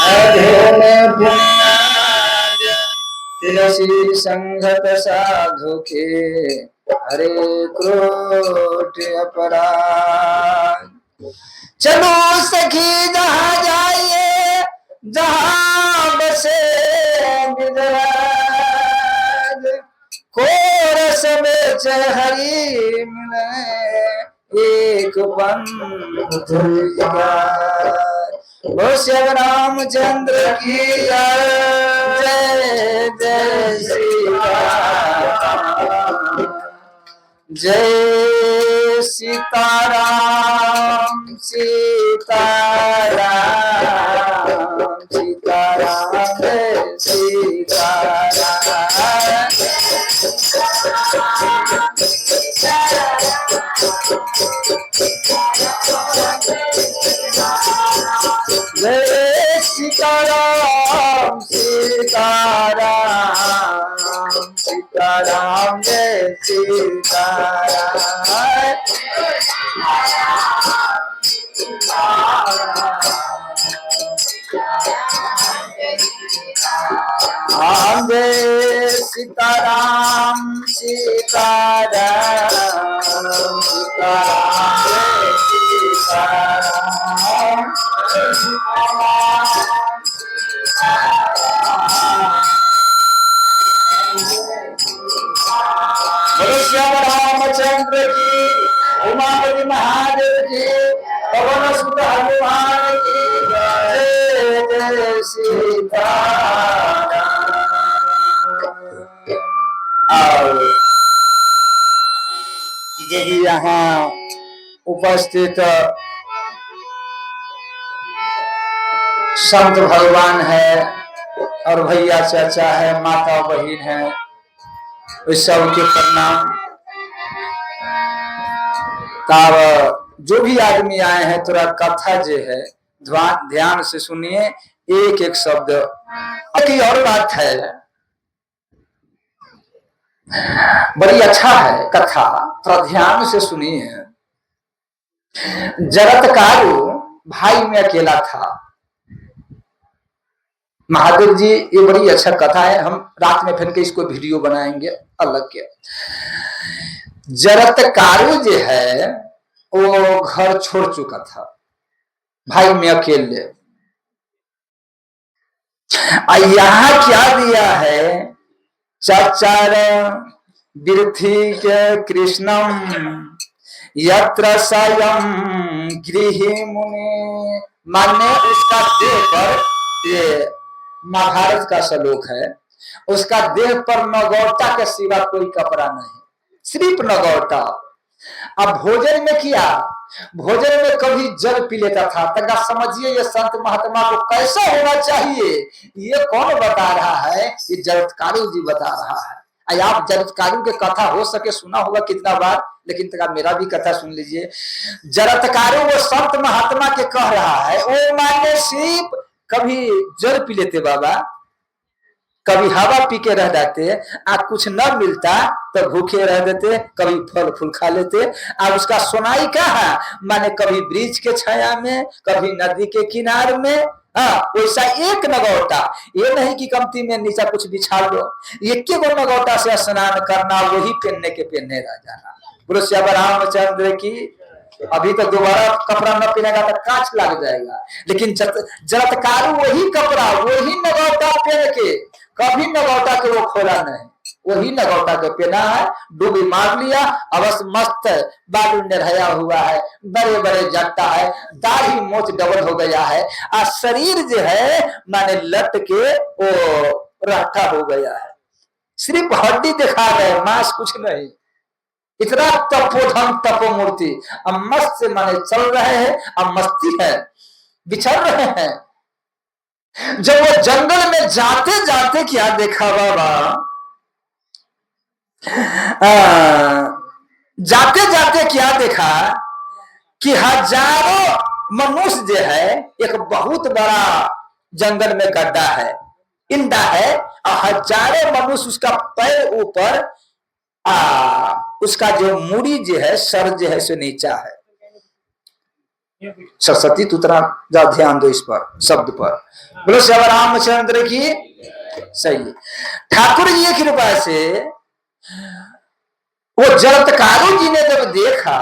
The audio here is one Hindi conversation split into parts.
अधेन पुण्य तिलसी संगत साधु के हरे क्रोट अपराध। चलो सखी जहाँ जाइए जहाँ बसे विदराज, कोरस में हरि मिले एक पंथ वो श्याम रामचंद्र की जय जय श्री राम, जय सीताराम सीताराम सीताराम जय सीताराम। जय सीताराम सीताराम सीताराम जय सीताराम। जय सीताराम सीताराम सीताराम जय सीताराम। बोलो श्याम रामचंद्र की, उमापति महादेव की, पवन सुत हनुमान की जय जय सीताराम। यही यहाँ उपस्थित संत भगवान है और भैया चाचा है, माता बहन है, इस सबके प्रणाम। तब जो भी आदमी आए हैं थोड़ा कथा जो है ध्यान से सुनिए, एक एक शब्द। एक और बात है, बड़ी अच्छा है कथा, थोड़ा ध्यान से सुनिए। जरत्कारु भाई में अकेला था। महादेव जी, ये बड़ी अच्छा कथा है, हम रात में फिर के इसको वीडियो बनाएंगे अलग के। जरत्कारु जो है वो घर छोड़ चुका था, भाई में अकेले। यहाँ क्या दिया है, चचार बिरथी के कृष्णम यत्र स्वयं गृह मुनि, माने उसका देह पर, ये महाभारत का श्लोक है, उसका देह पर नगौटा के सिवा कोई कपड़ा नहीं, सिर्फ नगौटा। अब भोजन में किया, भोजन में कभी जल पी लेता था। तक समझिए ये संत महात्मा को कैसा होना चाहिए, ये कौन बता रहा है, ये जरत्कारु जी बता रहा है। आप जरत्कारु के कथा हो सके सुना होगा कितना बार, लेकिन तक मेरा भी कथा सुन लीजिए। जरत्कारु वो संत महात्मा के कह रहा है, वो माने सिर्फ कभी जल पी लेते बाबा, कभी हवा पी के रह जाते, आज कुछ न मिलता तो भूखे रह देते, कभी फल फूल खा लेते। अब उसका सुनाई क्या है, माने कभी वृक्ष के छाया में, कभी नदी के किनारे में। वैसा एक नगौटा, ये नहीं कि कमती में नीचा कुछ बिछा लो, एक गो नगौटा से स्नान करना, वही पहनने के पहनने रह जाना। बोलो श्याम रामचंद्र की। अभी तो दोबारा कपड़ा न पहनेगा तो कांच लग जाएगा, लेकिन जरत्कारु वही कपड़ा, वही नगौटा पहन के, कभी नगौटा के वो खोला नहीं, वही नगौटा के पहना है, डूबी मार लिया, अवश्य मस्त बालू निरहया हुआ है, बड़े बड़े जट्टा है, दाढ़ी मोच डबल हो गया है, और शरीर जो है माने लट के वो राठा हो गया है, सिर्फ हड्डी दिखा गए, मांस कुछ नहीं। इतना तपोधन तपोमूर्ति, अब मस्त से माने चल रहे हैं, अब मस्ती है, बिछड़ रहे हैं। जब वो जंगल में जाते जाते क्या देखा बाबा, जाते जाते क्या देखा कि हजारों मनुष्य जो है, एक बहुत बड़ा जंगल में गड्ढा है, इंडा है, और हजारों मनुष्य उसका पैर ऊपर, उसका जो मूड़ी जो है, सर जो है सो नीचा है। सरस्वती तू तरह जा ध्यान दो इस पर शब्द पर। बोलो श्री रामचंद्र की। सही। ठाकुर जी की कृपा से वो जरत्कारु जी ने जब देखा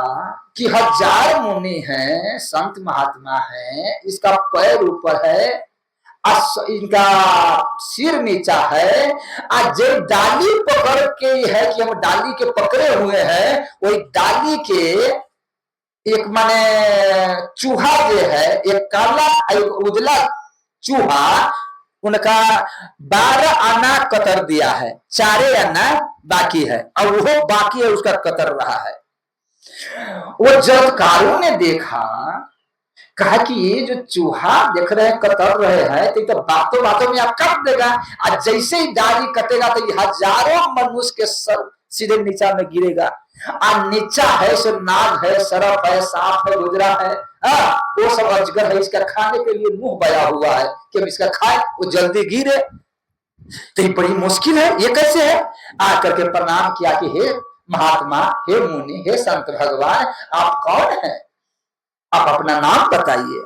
कि 1000 मुनि हैं, संत महात्मा हैं, इसका पैर ऊपर है, इनका सिर नीचा है, आज जो डाली पकड़ के है कि हम डाली के पकड़े हुए हैं, वही डाली के एक माने चूहा जो है, एक काला एक उजला चूहा, उनका 12 आना कतर दिया है, 4 आना बाकी है, और वो बाकी है उसका कतर रहा है। वो जरत्कारु ने देखा, कहा कि ये जो चूहा देख रहे हैं कतर रहे हैं, तो बातों बातों में आप काट देगा, और जैसे ही डाली कटेगा तो ये 1000 मनुष्य के सर सीधे नीचा में गिरेगा। और नीचा है सो नाग है, सरफ है, सांप है, गुजरा है, वो सब अजगर है, इसका खाने के लिए मुंह बया हुआ है कि हम इसका खाए, वो जल्दी गिरे। तो ये बड़ी मुश्किल है, ये कैसे है? आकर के प्रणाम किया कि हे महात्मा, हे मुनि, हे संत भगवान, आप कौन है? आप अपना नाम बताइए।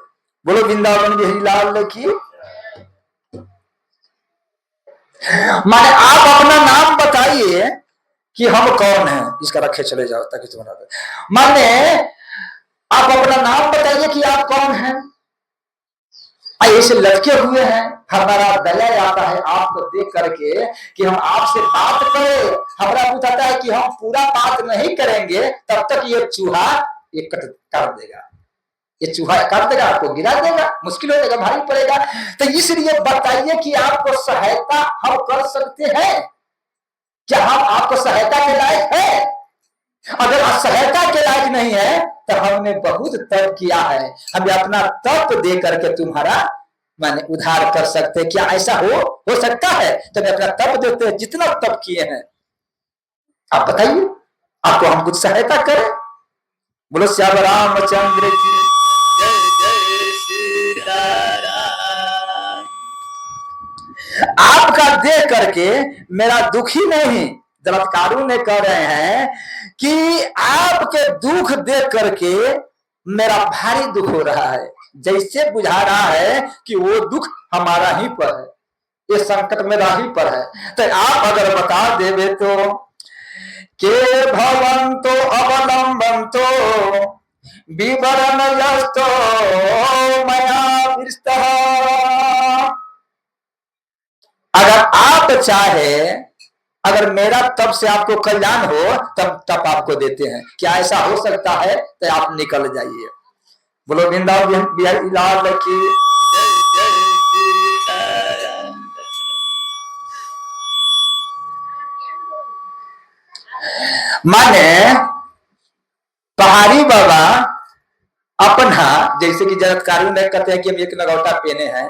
बोलो वृंदावन बिहारी लाल की। माने आप अपना नाम बताइए कि हम कौन हैं। इसका रखे चले जाओ ताकि तुम्हारा, माने आप अपना नाम बताइए कि आप कौन हैं। ऐसे लटके हुए हैं, हमारा दया आता है आपको देख करके कि हम आपसे बात करें। हमारा बताता है कि हम पूरा बात नहीं करेंगे तब तक ये चूहा ये कर देगा, ये चूहा काट देगा, आपको गिरा देगा, मुश्किल हो जाएगा, भारी पड़ेगा। तो इसलिए बताइए कि आपको सहायता हम कर सकते हैं क्या? हम आपको सहायता के लायक है? अगर आप सहायता के लायक नहीं है तो हमने बहुत तप किया है, हमें अपना तप दे करके तुम्हारा माने उद्धार कर सकते। क्या ऐसा हो सकता है? तो मैं अपना तप देते हैं, जितना तप किए हैं। आप बताइए, आपको हम कुछ सहायता करें? बोलो श्याम रामचंद्र की। आपका देख करके मेरा दुखी नहीं, जरत्कारु ने कह रहे हैं कि आपके दुख देख करके मेरा भारी दुख हो रहा है, जैसे बुझा रहा है कि वो दुख हमारा ही पर है, ये संकट मेरा ही पर है। तो आप अगर बता देवे तो के भवंतो अवलंबंतो विवरण यस्तो मया विस्तः। अगर आप चाहे, अगर मेरा तब से आपको कल्याण हो तब तब आपको देते हैं। क्या ऐसा हो सकता है? तो आप निकल जाइए। बोलो वृंदावन बिहारी लाल की। माने पहाड़ी बाबा अपना, जैसे कि जरत्कारु ने कहते हैं कि हम एक नगौटा पहने हैं,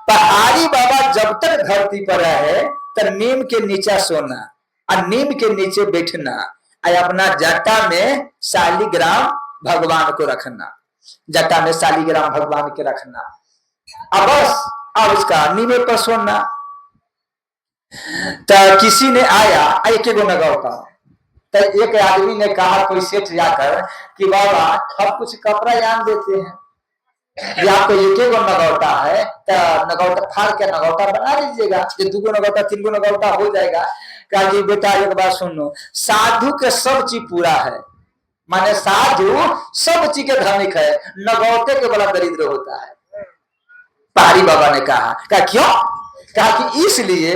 पहाड़ी बाबा जब तक धरती पर रहे तो नीम के नीचे सोना और नीम के नीचे बैठना और अपना जटा में शालिग्राम भगवान को रखना, जटा में शालिग्राम भगवान के रखना, अब बस अब उसका नीमे पर सोना। तो किसी ने आया एक नगौटा, तो एक आदमी ने कहा कोई सेठ जाकर कि बाबा हम कुछ कपड़ा यान देते हैं, ये आपको एक नगौटा है तो नगौटा फाड़ के नगौटा बना लीजिएगा, ये 2 नगौटा 3 नगौटा हो जाएगा। कहा जी बेटा एक बात सुनो, साधु के सब चीज पूरा है, माने साधु सब चीज के धनिक है, नगौटे के बड़ा दरिद्र होता है। पहाड़ी बाबा ने कहा क्यों? कहा कि इसलिए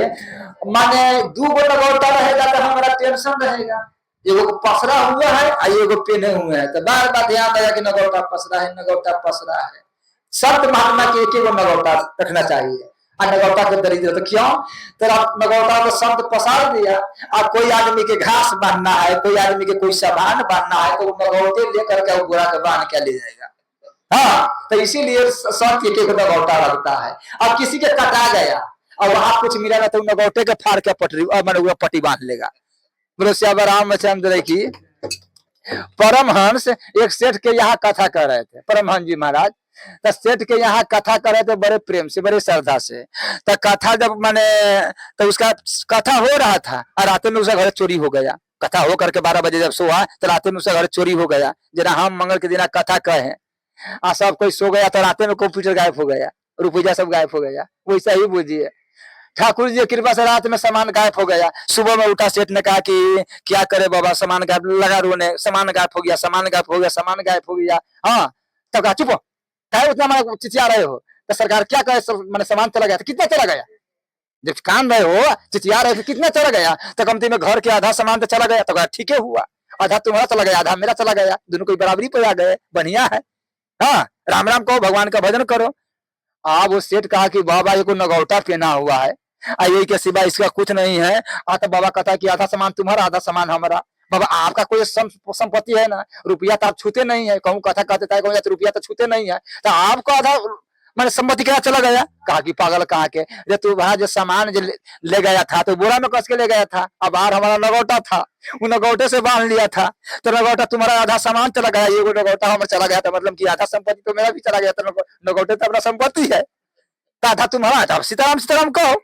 माने 2 नगौटा रहेगा तो हमारा टेंशन रहेगा, एगो पसरा हुआ है और एगो पहने हुए हैं, तो बार बार ध्यान आया कि नगौटा पसरा है, नगौटा पसरा है। संत महात्मा के एक नगौटा रखना चाहिए, और नगौटा के दरिद्र तो क्यों? तो नगौटा तो संत पसार दिया, और कोई आदमी के घास बांधना है, कोई आदमी के कोई सामान बांधना है, तो वो नगौटे लेकर के बुरा के बांध के ले जाएगा। हाँ, तो इसीलिए संत एक नगौटा रखता है। अब किसी के कटा गया और वहां कुछ मिला ना तो नगौटे के फाड़ के पट्टी बांध लेगा। बोलो श्याम रामचंद्र की। परमहंस एक सेठ के यहाँ कथा कर रहे थे, परमहंस जी महाराज, तो सेठ के यहाँ कथा कर रहे थे बड़े प्रेम से, बड़े श्रद्धा से। तो कथा जब मैंने तो उसका कथा हो रहा था और रात में उसका घर चोरी हो गया। कथा हो करके 12 बजे जब सोआ तो रात में उसका घर चोरी हो गया। जरा हम मंगल के दिन कथा कहे सब कोई सो गया तो रात में कंप्यूटर गायब हो गया, रुपया सब गायब हो गया। वैसा ही बुझिए, ठाकुर जी की कृपा से रात में सामान गायब हो गया। सुबह में उठा, सेठ ने कहा कि क्या करे बाबा, सामान गायब, लगा रोने, सामान गायब हो गया, सामान गायब हो गया, सामान गायब हो गया। हाँ, तब कहा चुप हो, क्या उतना हमारा चिचिया रहे हो, तो सरकार क्या करे, मैंने सामान चला गया, तो कितना चला गया, जब कान रहे हो चिचिया रहे थे कितना चला गया, तो कमती में घर के आधा सामान तो चला गया, तो ठीक है हुआ, आधा तुम्हारा चला गया, आधा मेरा चला गया, दोनों को बराबरी पे आ गए, बढ़िया है। हाँ, राम राम कहो, भगवान का भजन करो। वो सेठ कहा कि बाबा ये को नगौटा पहना हुआ है, यही के सिवा इसका कुछ नहीं है। तो बाबा कहता है कि आधा सामान तुम्हारा, आधा सामान हमारा। बाबा आपका कोई संपत्ति है ना, रुपया तो आप छूते नहीं है, कहूँ कथा कहते है, कहूँ रुपया तो छूते नहीं है, तो आपको आधा मैंने संपत्ति क्या चला गया। कहा कि पागल कहा के, जो तू वहां जो सामान जो ले गया था तो बोरा में कस के ले गया था, अब बाहर हमारा नगौटा था, वो नगौटे से बांध लिया था, तो नगौटा तुम्हारा आधा सामान चला गया, ये नगौटा हमारा चला गया था, मतलब कि आधा संपत्ति तो मेरा भी चला गया था, नगौटे तो अपना संपत्ति है, आधा तुम्हारा था। सीताराम सीताराम कहो,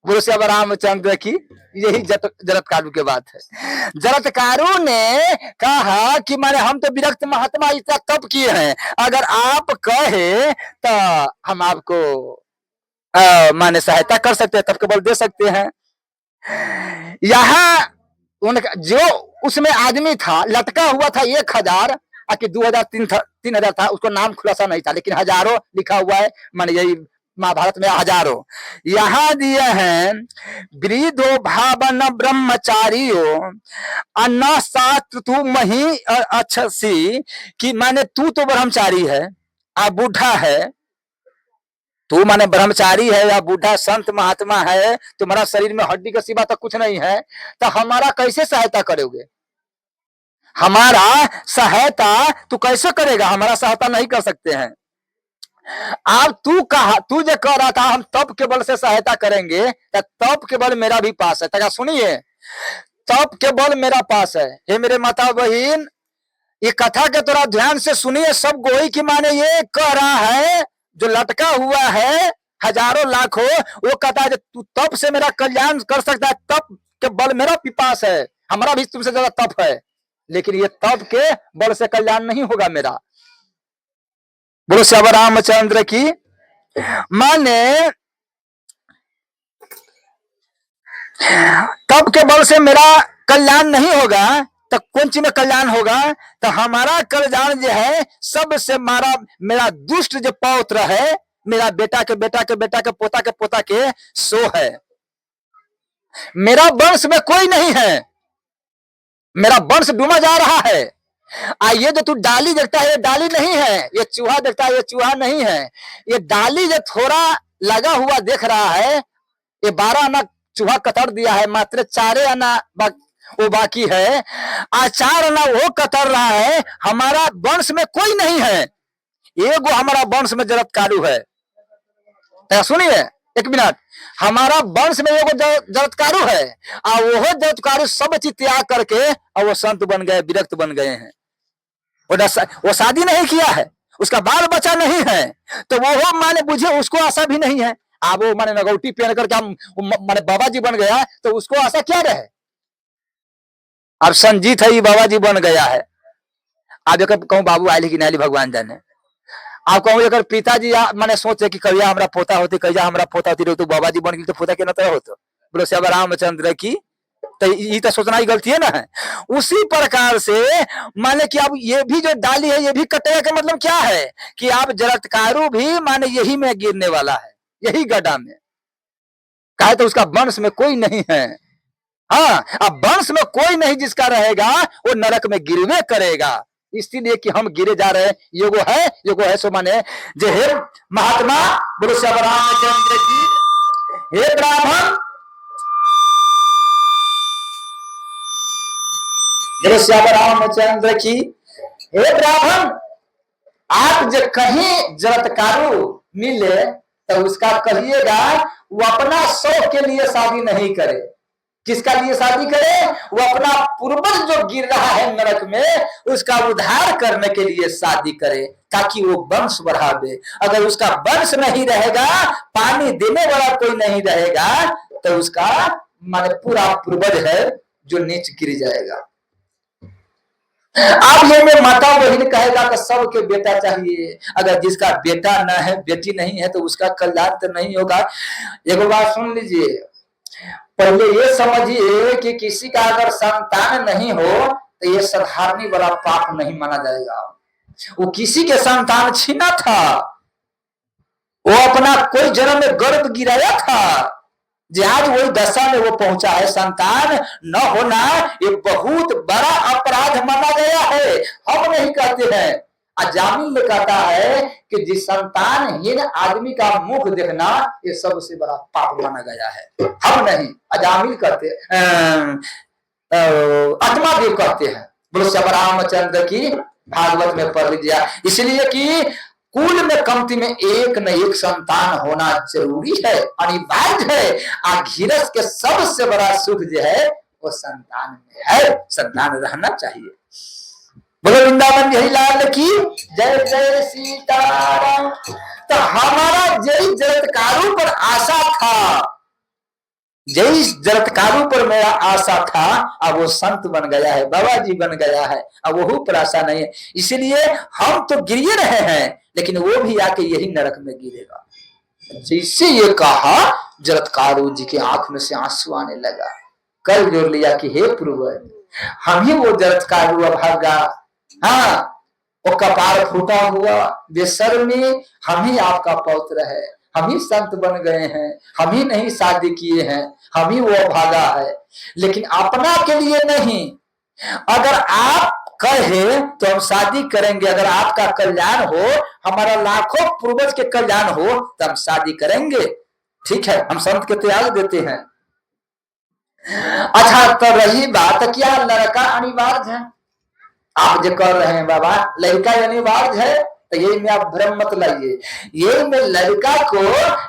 बोलो श्री रामचंद्र की। यही जरत्कारु की बात है। जरत्कारु ने कहा कि माने हम तो विरक्त महात्मा इतना तप किए हैं, अगर आप कहे तो हम आपको माने सहायता कर सकते हैं, तप के बल दे सकते हैं। यहाँ उनका जो उसमें आदमी था लटका हुआ था 1000 कि 2000 3000 था, उसको नाम खुलासा नहीं था, लेकिन हजारों लिखा हुआ है, माने यही महाभारत में हजारों। यहाँ दिए हैं वृद्धो भावन ब्रह्मचारियों अन्ना सात तू मही अच्छी, कि माने तू तो ब्रह्मचारी है, आप बूढ़ा है, तू माने ब्रह्मचारी है या बूढ़ा संत महात्मा है, तुम्हारा शरीर में हड्डी का सिवा तो कुछ नहीं है, तो हमारा कैसे सहायता करोगे, हमारा सहायता तू कैसे करेगा, हमारा सहायता नहीं कर सकते हैं। अब तू जो कह रहा था हम तप के बल से सहायता करेंगे, तो तप के बल मेरा भी पास है, तक सुनिए, तप के बल मेरा पास है। हे मेरे माता बहन, ये कथा के थोड़ा ध्यान से सुनिए, सब गोई की माने ये कह रहा है, जो लटका हुआ है हजारों लाखों, वो कहता है तू तप से मेरा कल्याण कर सकता है, तप के बल मेरा भी पास है, हमारा भी तुमसे ज्यादा तप है, लेकिन ये तप के बल से कल्याण नहीं होगा मेरा। बोलो श्री रामचंद्र की। माने तप के बल से मेरा कल्याण नहीं होगा, तो कौन चीज में कल्याण होगा, तो हमारा कल्याण जो है सबसे मेरा दुष्ट जो पौत्र है, मेरा बेटा के बेटा के बेटा के पोता के पोता के सो है, मेरा वंश में कोई नहीं है, मेरा वंश डूबा जा रहा है। ये जो तू डाली देखता है ये डाली नहीं है, ये चूहा देखता है ये चूहा नहीं है, ये डाली जो थोड़ा लगा हुआ देख रहा है, ये 12 आना चूहा कतर दिया है, मात्र 4 आना वो बाकी है, 4 आना वो कतर रहा है, हमारा वंश में कोई नहीं है, एगो हमारा वंश में जरत्कारु है। तो सुनिए एक मिनट, हमारा वंश में एगो जरत्कारु है, और वो जरत्कारु सब चीज त्याग करके और वो संत बन गए, विरक्त बन गए हैं। वो शादी नहीं किया है, उसका बाल बच्चा नहीं है, तो वो माने बुझे उसको आशा भी नहीं है। अब वो माने नगौटी पहन करके माने बाबा जी बन गया, तो उसको आशा क्या रहे, अब संजीत है बाबा जी बन गया है। आप कहूँ बाबू आयली की नाली भगवान जाने, आप कहूँ अगर पिताजी माने सोचे कि कहिया हमारा पोता होती, कहिया हमारा पोता होती, तो बाबा जी बन गई तो पोता के न होता। बोलो श्री रामचंद्र की। तो ये तो सोचना ही गलती है ना। है उसी प्रकार से माने कि अब ये भी जो डाली है ये भी कटेगा, का मतलब क्या है कि आप जरत्कारु भी माने यही में गिरने वाला है, यही गड्ढा में, कहे तो उसका वंश में कोई नहीं है। हाँ, अब वंश में कोई नहीं जिसका रहेगा वो नरक में गिरवे करेगा, इसलिए कि हम गिरे जा रहे हैं। योगो है सो माने जे हे महात्मा, बोलो श्री रामचंद्र की। हे ब्राह्मण, श्री रामचंद्र की। हे ब्राह्मण, आप जो कहीं जरत्कारु मिले तो उसका कहिएगा वो अपना शौक के लिए शादी नहीं करे। किसका लिए शादी करे? वो अपना पूर्वज जो गिर रहा है नरक में उसका उद्धार करने के लिए शादी करे, ताकि वो वंश बढ़ावे। अगर उसका वंश नहीं रहेगा, पानी देने वाला कोई नहीं रहेगा, तो उसका माने पूरा पूर्वज है जो नीच गिर जाएगा। आप ये में माता बहन कहेगा कि सबके बेटा चाहिए, अगर जिसका बेटा न है, बेटी नहीं है, तो उसका कल्याण तो नहीं होगा। एक बात सुन लीजिए, पहले ये समझिए कि किसी का अगर संतान नहीं हो तो ये साधारण बड़ा पाप नहीं माना जाएगा। वो किसी के संतान छीना था, वो अपना कोई जन्म में गर्भ गिराया था, आज वही दशा में वो पहुंचा है। संतान न होना ये बहुत बड़ा अपराध माना गया है। हम नहीं कहते हैं, अजामिल में कहता है कि जिस संतानहीन आदमी का मुख देखना ये सबसे बड़ा पाप माना गया है। हम नहीं, अजामिल कहते आत्मादेव कहते हैं। बोलो श्री रामचंद्र की भागवत में पढ़ लीजिए। इसलिए कि कुल में कमती में एक न एक संतान होना जरूरी है, अनिवार्य है। आखिरस के सबसे बड़ा सुख जो है वो संतान में है, संतान रहना चाहिए। बोलो वृंदावन बिहारी लाल की जय जय सीताराम। तो हमारा जय जरत्कारु पर आशा था, जय जरत्कारु पर मेरा आशा था, अब वो संत बन गया है, बाबा जी बन गया है, अब वो पर आशा नहीं है। इसलिए हम तो गिर रहे हैं, लेकिन वो भी आके यही नरक में गिरेगा। जैसे ये कहा जरत्कारु जी के आंख में से आंसू आने लगा, कर जोड़ लिया कि हे प्रभु हम ही वो जरत्कारु अभागा, हाँ वो कपार फूटा हुआ बेशर्मी, हम ही आपका पौत्र है, हम ही संत बन गए हैं, हम ही नहीं शादी किए हैं, हम ही वो भागा है, लेकिन अपना के लिए नहीं। अगर आप कहे तो हम शादी करेंगे, अगर आपका कल्याण हो, हमारा लाखों पूर्वज के कल्याण हो, तो हम शादी करेंगे। ठीक है, हम संत के त्याग देते हैं। अच्छा, तो रही बात क्या लड़का अनिवार्य है, आप जो कर रहे हैं बाबा लड़का अनिवार्य है, तो ये में आप भ्रम मत लाइए। ये में लड़का को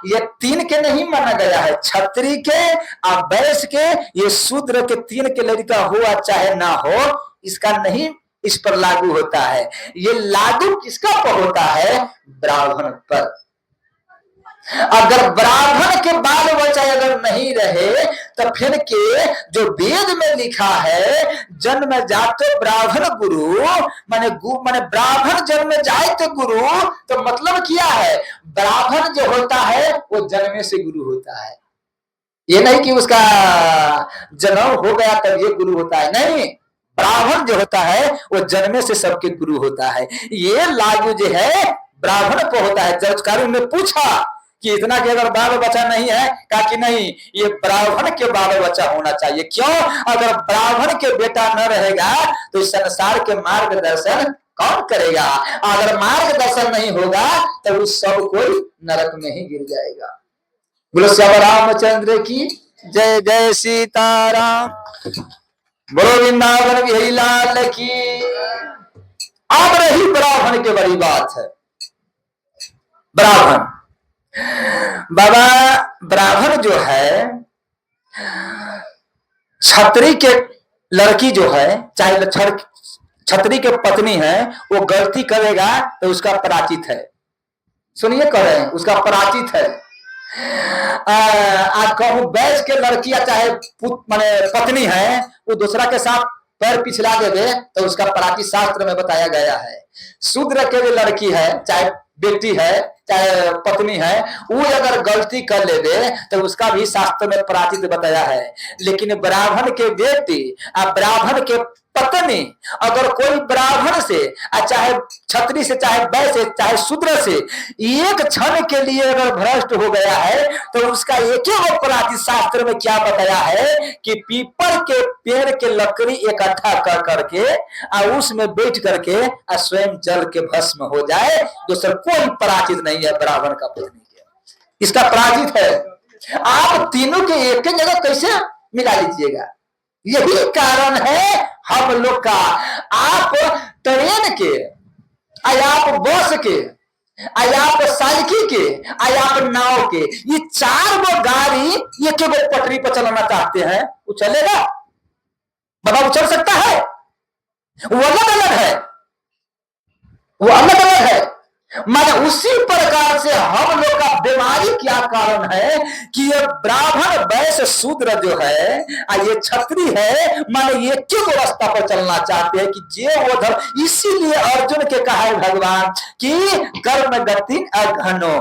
ये तीन के नहीं माना गया है, क्षत्रिय के, वैश्य के, ये शूद्र के, तीन के लड़का हो चाहे ना हो, इसका नहीं इस पर लागू होता है। ये लागू किसका पर होता है? ब्राह्मण पर। अगर ब्राह्मण के बाल बच्चा अगर नहीं रहे तो फिर के जो वेद में लिखा है जन्म जाते ब्राह्मण गुरु, माने ब्राह्मण जन्म जाए तो गुरु, तो मतलब क्या है? ब्राह्मण जो होता है वो जन्मे से गुरु होता है। ये नहीं कि उसका जन्म हो गया तब ये गुरु होता है, नहीं, ब्राह्मण जो होता है वो जन्मे से सबके गुरु होता है। ये लागू जो है ब्राह्मण को होता है। जरत्कारु ने पूछा कि इतना कि अगर बाल बच्चा नहीं है, कहा कि नहीं, ये ब्राह्मण के बाल बच्चा होना चाहिए। क्यों? अगर ब्राह्मण के बेटा न रहेगा तो इस संसार के मार्गदर्शन कौन करेगा? अगर मार्गदर्शन नहीं होगा तो उस सब कोई नरक में ही गिर जाएगा। बोलो श्री रामचंद्र की जय जय सीताराम। बोलो वृंदावन बिहारी लाल की। अब रही ब्राह्मण की बड़ी बात है। ब्राह्मण बाबा, ब्राह्मण जो है क्षत्रिय के लड़की जो है, चाहे क्षत्रिय के पत्नी है, वो गलती करेगा तो उसका पराचित है। सुनिए कह रहे हैं, उसका पराचित है। कहूं वैश्य के लड़की या चाहे माने पत्नी है, वो दूसरा के साथ पैर पिछला देवे तो उसका पराचित शास्त्र में बताया गया है। शूद्र के जो लड़की है, चाहे बेटी है चाहे पत्नी है, वो अगर गलती कर ले तो उसका भी शास्त्र में पराचित बताया है। लेकिन ब्राह्मण के बेटी और ब्राह्मण के पत्नी अगर कोई ब्राह्मण से चाहे क्षत्रिय से चाहे वैश्य से चाहे शूद्र से एक क्षण के लिए अगर भ्रष्ट हो गया है तो उसका एक ही पराचित शास्त्र में क्या बताया है कि पीपल के पेड़ के लकड़ी इकट्ठा कर करके और उसमें बैठ करके स्वयं जल के भस्म हो जाए। दूसरा कोई पराचित नहीं है ब्राह्मण का पत्नी के, इसका पराचित है। आप तीनों के एक ही जगह कैसे मिला लीजिएगा? यही कारण है हम लोग का, आप ट्रेन के, आप बस के, आप साइकिल के, आप नाव के, ये चार वो गाड़ी एक ही पटरी पर चलाना चाहते हैं, वो चलेगा? बताओ, चल सकता है? वो अलग अलग है, वो अलग अलग है। माने उसी प्रकार से हम लोग का बीमारी क्या कारण है कि ये ब्राह्मण वैश्य शूद्र जो है ये क्षत्रिय है, माने ये क्यों रास्ता पर चलना चाहते हैं कि जे वो धर्म। इसीलिए अर्जुन के कहा है भगवान कि कर्म गति अघनो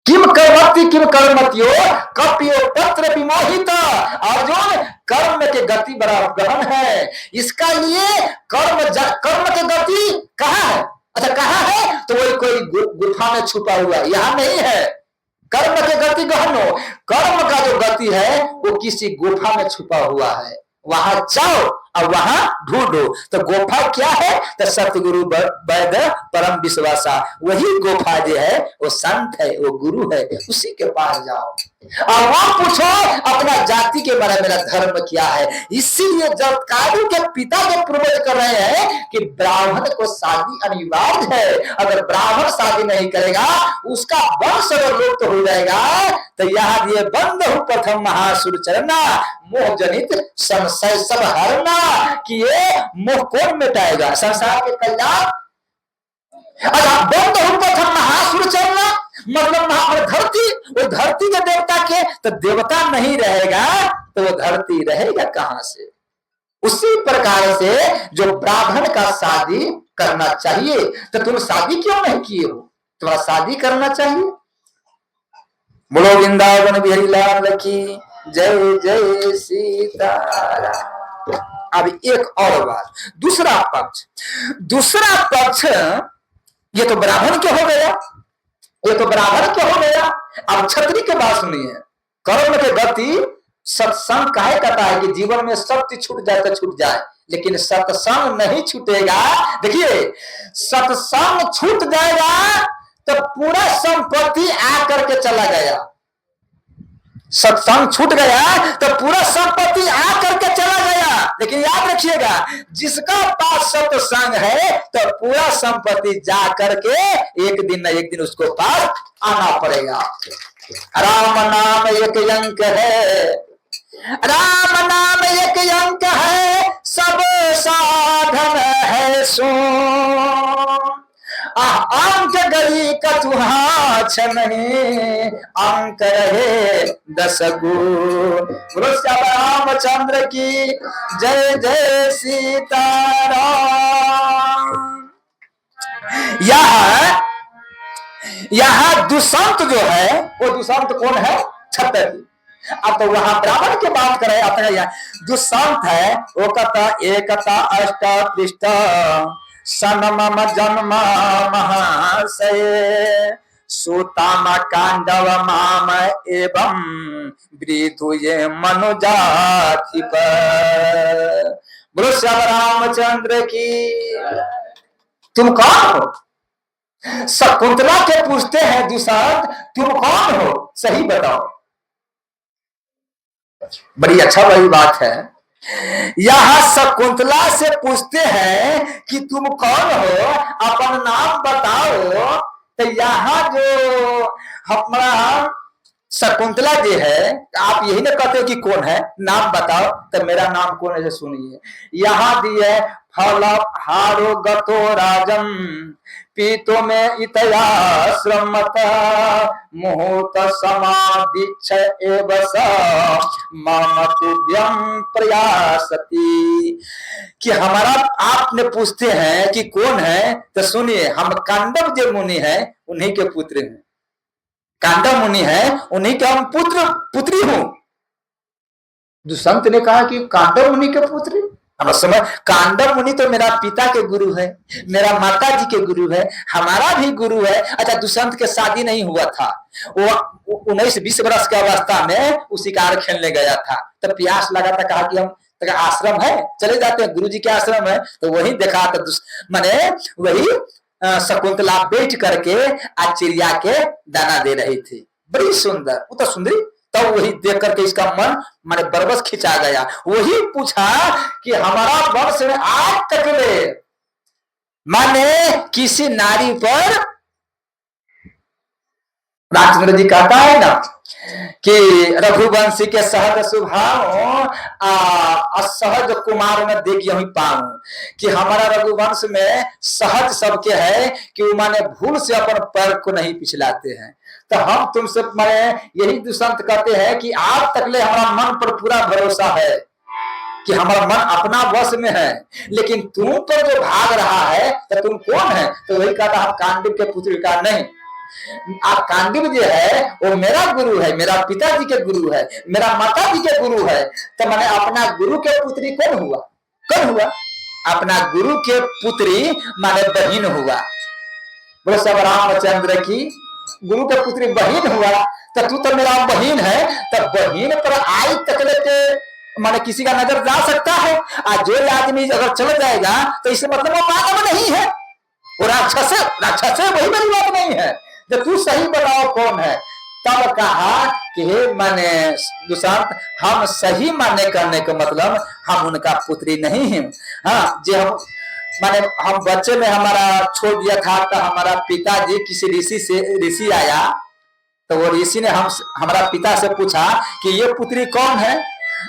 किम कर्मति किम कर्मत्यो कपियो पत्र विमोहित। अर्जुन कर्म के गति बड़ा गहन है, इसका लिए कर्म के गति कहाँ है? अच्छा कहाँ है? तो वही कोई गुफा में छुपा हुआ, यहाँ नहीं है। कर्म के गति गहन हो, कर्म का जो गति है वो किसी गुफा में छुपा हुआ है, वहां जाओ और वहां ढूंढो। तो गुफा क्या है? तो सतगुरु वैद परम विश्वासा, वही गुफा जो है वो संत है, वो गुरु है, उसी के पास जाओ और वहां पूछो अपना जाति के बारे में, मेरा धर्म क्या है। इसीलिए जब कादू के पिता जो पूर्वज कर रहे हैं कि ब्राह्मण को शादी अनिवार्य है, अगर ब्राह्मण शादी नहीं करेगा उसका वंश अगर लुप्त हो जाएगा। तो यहाँ दिए बंद हो प्रथम महासुर चरना मोह जनित संशय सब हरना, कि ये मोह कौन मिटाएगा संसार के कल्याण। बंद हो प्रथम महासुर चरना मतलब धरती, वो धरती के देवता के, तो देवता नहीं रहेगा तो वो धरती रहेगा कहां से। उसी प्रकार से जो ब्राह्मण का शादी करना चाहिए, तो तुम शादी क्यों नहीं किए हो? तुम्हारा शादी करना चाहिए। बोलो वृंदावन बिहारी लाल की जय जय सीताराम। अब एक और बात, दूसरा पक्ष ये तो ब्राह्मण क्या हो गया, अब क्षत्रिय के बात सुनिए। कर्म के गति सत्संग काहे कहता है कि जीवन में सत्य छूट जाए तो छूट जाए, लेकिन सत्संग नहीं छूटेगा। देखिए सत्संग छूट जाएगा तो पूरा संपत्ति आकर के चला गया, सत्संग छूट गया तो पूरा संपत्ति आकर के चला गया। लेकिन याद रखिएगा जिसका पास सत्संग है तो पूरा संपत्ति जा करके एक दिन न एक दिन उसको पास आना पड़ेगा। राम नाम एक अंक है, राम नाम एक अंक है, सब साधन है सो अंक गली कथुहा नहीं, अंक रहे 10 गुण। रामचंद्र की जय जय सीताराम। यह दुष्यंत जो है वो दुष्यंत कौन है? क्षत्रिय। अब तो वहां ब्राह्मण की बात करें, अपने यहाँ दुष्यंत है वो कहता एकता अष्ट पृष्ठ सनमम जन्म महाशय सुताम कांडव माम एवं वृद्धुये मनुजाति पर। बोलो श्याम रामचंद्र की। तुम कौन हो? शकुंतला के पूछते हैं दुष्यंत तुम कौन हो, सही बताओ। बड़ी अच्छा बड़ी बात है। यह शकुंतला से पूछते हैं कि तुम कौन हो, अपन नाम बताओ। तो यहाँ जो हमारा शकुंतला जी है, आप यही ना कहते हो कि कौन है, नाम बताओ। तो मेरा नाम कौन है सुनिए। यहाँ दिए फल हारो गतो राजम पीतो में इतयाश्रमत मुहूर्त समादीक्ष एवं मम तुभ्यम प्रयासति। कि हमारा आपने पूछते हैं कि कौन है, तो सुनिए हम कांडव जो मुनि है उन्हीं के पुत्र हैं। कांडव मुनि है उन्हीं के हम पुत्री हूं। दुष्यंत ने कहा कि कांडव मुनि के पुत्र। अब समय कांडव मुनि तो मेरा पिता के गुरु है, मेरा माता जी के गुरु है, हमारा भी गुरु है। अच्छा दुष्यंत के शादी नहीं हुआ था, वो 19-20 वर्ष की अवस्था में वो शिकार खेलने गया था। तो प्यास लगा था, कहा कि हम आश्रम है चले जाते हैं, गुरु जी के आश्रम है। तो वही देखा था माने वही शकुंतला बैठ करके आज चिड़िया के दाना दे रही थी, बड़ी सुंदर, वो तो सुंदरी। तब वही देख करके इसका मन माने बरबस खिंचा गया। वही पूछा कि हमारा वंश में आज तक में माने किसी नारी पर, रामचंद्र जी कहता है ना कि रघुवंशी के सहज स्वभाव असहज कुमार में देख यही पाऊं, कि हमारा रघुवंश में सहज सबके है कि वो माने भूल से अपन पैर को नहीं पिछलाते हैं। तो हम तुमसे माने यही दुष्यंत कहते हैं कि आज तक ले हमारा मन पर पूरा भरोसा है कि हमारा मन अपना वश में है, लेकिन तुम पर जो भाग रहा है तो तुम कौन है? तो वही कहता हम कांडिव के पुत्र का नहीं, आप कांडिव जो है वो मेरा गुरु है, मेरा पिताजी के गुरु है, मेरा माता जी के गुरु है। तो मैंने अपना गुरु के पुत्री कौन हुआ? कौन हुआ? अपना गुरु के पुत्री माने बहन हुआ। बोलो सब रामचंद्र की गुरु के पुत्री बहन हुआ। तो तू तो मेरा बहन है, तो बहन पर आई तकले के माने किसी का नजर जा सकता है। आज जो आदमी अगर चल जाएगा तो इससे मतलब वो मानव नहीं है, वो राक्षस है, वही बड़ी बात नहीं है। जब तू सही बताओ कौन है? तब कहा कि माने दुष्यंत हम सही माने करने का मतलब हम उनका पुत्री नहीं है। हाँ जो हम माने हम बच्चे में हमारा छोड़ दिया था, तो हमारा पिताजी किसी ऋषि आया, तो वो ऋषि ने हमारा पिता से पूछा कि ये पुत्री कौन है?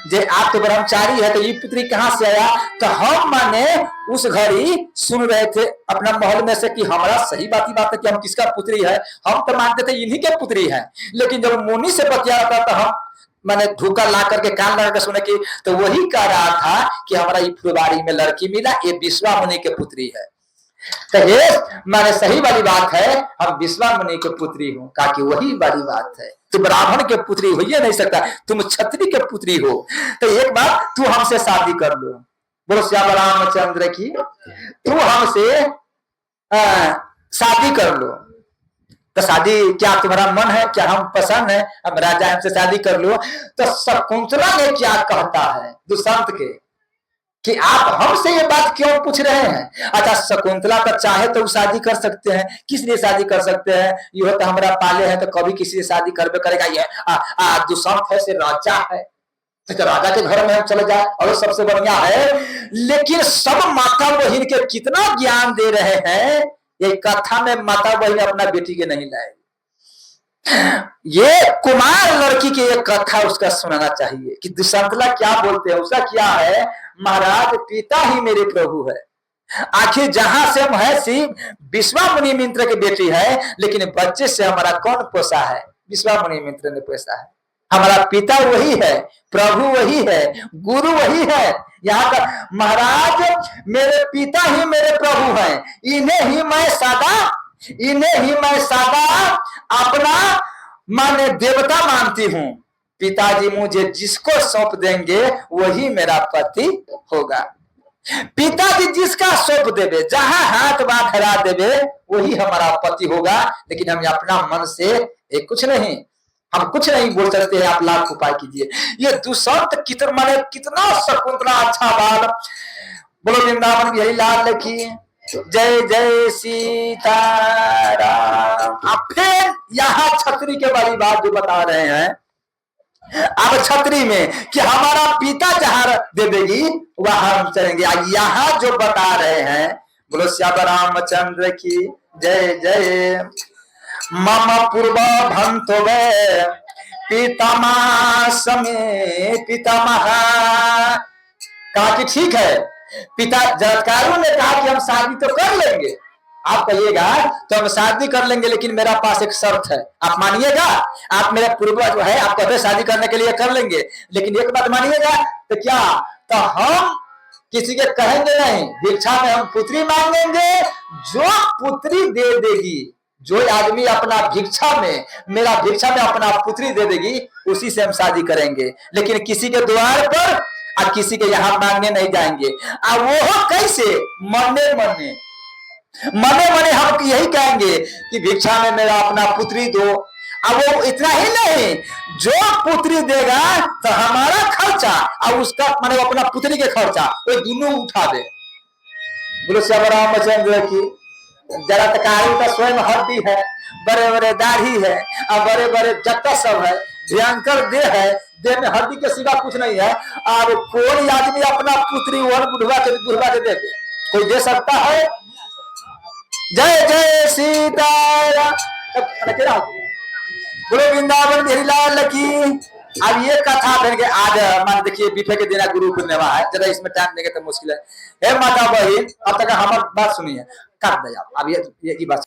जे आप तो ब्रह्मचारी है, तो ये पुत्री कहाँ से आया? तो हम माने उस घड़ी सुन रहे थे अपना महल में से कि हमारा सही बात है कि हम किसका पुत्री है। हम तो मानते थे इन्हीं के पुत्री है, लेकिन जब मुनि से बतिया था तो हम मैंने धोखा ला करके कान लगा के सुने की, तो वही कह रहा था कि हमारा ये फुलवारी में लड़की मिला, ये विश्वा मुनि के पुत्री है। तो ये माने सही वाली बात है, हम विश्वा मुनि के पुत्री हूँ, कहा कि वही बड़ी बात है। तुम ब्राह्मण के पुत्री हो ही नहीं सकता, तुम क्षत्रिय के पुत्री हो। तो एक बार तू हमसे शादी कर लो। बोलो श्याम रामचंद्र की, तू हमसे शादी कर लो। तो शादी क्या तुम्हारा मन है? क्या हम पसंद है? हम राजा हमसे शादी कर लो। तो शकुंतला ने क्या कहता है दुष्यंत के कि आप हमसे ये बात क्यों पूछ रहे हैं? अच्छा शकुंतला का चाहे तो शादी कर सकते हैं, किस लिए शादी कर सकते हैं? ये तो हमारा पाले है, तो कभी किसी से शादी करबे करेगा। ये दुष्यंत है से राजा है, तो राजा के घर में हम चले जाए और सबसे बढ़िया है। लेकिन सब माता बहन के कितना ज्ञान दे रहे हैं, ये कथा में माता बहन अपना बेटी के नहीं लाए। ये कुमार लड़की की एक कथा उसका सुनाना चाहिए कि दुष्यंतला क्या बोलते हैं। उसका क्या है? महाराज पिता ही मेरे प्रभु है। आखिर जहां से महर्षि विश्वा मुनि मित्र की बेटी है, लेकिन बच्चे से हमारा कौन पोसा है? विश्वा मुनि मित्र ने पोसा है। हमारा पिता वही है, प्रभु वही है, गुरु वही है। यहाँ का महाराज मेरे पिता ही मेरे प्रभु हैं, इन्हें ही मैं सदा अपना माने देवता मानती हूँ। पिताजी मुझे जिसको सौंप देंगे वही मेरा पति होगा। पिताजी जिसका सौंप देवे, जहां हाथ बात हरा देवे वही हमारा पति होगा। लेकिन हम अपना मन से कुछ नहीं, हम कुछ नहीं बोल सकते हैं। आप लाख उपाय कीजिए। ये दुष्यंत कितना शकुंतला अच्छा बाल। बोलो वृंदावन बिहारी लाल की जय जय सीताराम। अब फिर यहाँ छत्री के बारी बात जो बता रहे हैं, अब छत्री में कि हमारा पिता जहां दे देगी वहां हम चलेंगे। यहाँ जो बता रहे हैं, बोलो श्याम रामचंद्र की जय जय। मम पूर्व भंतो वे पितामह समय पितामह। कहा कि ठीक है, पिता जरत्कारु ने कहा कि हम शादी तो कर लेंगे। आप कहिएगा तो हम शादी कर लेंगे, लेकिन मेरा पास एक शर्त है, आप मानिएगा? आप मेरा पूर्वज जो है, आप कहते शादी करने के लिए कर लेंगे, लेकिन एक बात मानिएगा। तो क्या? तो हम किसी के कहेंगे नहीं, भिक्षा में हम पुत्री मांगेंगे। जो पुत्री दे देगी, जो आदमी अपना भिक्षा में, मेरा भिक्षा में अपना पुत्री दे देगी, उसी से हम शादी करेंगे। लेकिन किसी के द्वार पर और किसी के यहाँ मांगने नहीं जाएंगे। अब वो कैसे? मरने मने हम यही कहेंगे कि भिक्षा में मेरा अपना पुत्री दो। अब वो इतना ही नहीं, जो पुत्री देगा तो हमारा खर्चा और उसका माने अपना पुत्री के खर्चा वो दोनों उठा दे। बोलो श्याम रामचंद्र की। जरत्कारु का स्वयं हड्डी है, बड़े बड़े दाढ़ी है और बड़े बड़े जट्टा सब है, भयंकर देह है, देह में हड्डी के सिवा कुछ नहीं है। और कोई आदमी अपना पुत्री बुढ़वा के दे दे? कोई दे सकता है? जय जय सीताराम। बोलो वृंदावन बिहारी लाल की। अब ये कथा फिर के आज मान देखिए बीफे के दिन गुरु पूर्णिमा है, जरा इसमें टाइम देंगे तो मुश्किल है। हे माता बहिन अब तक हमारी बात सुनिए, काट दे अब ये बात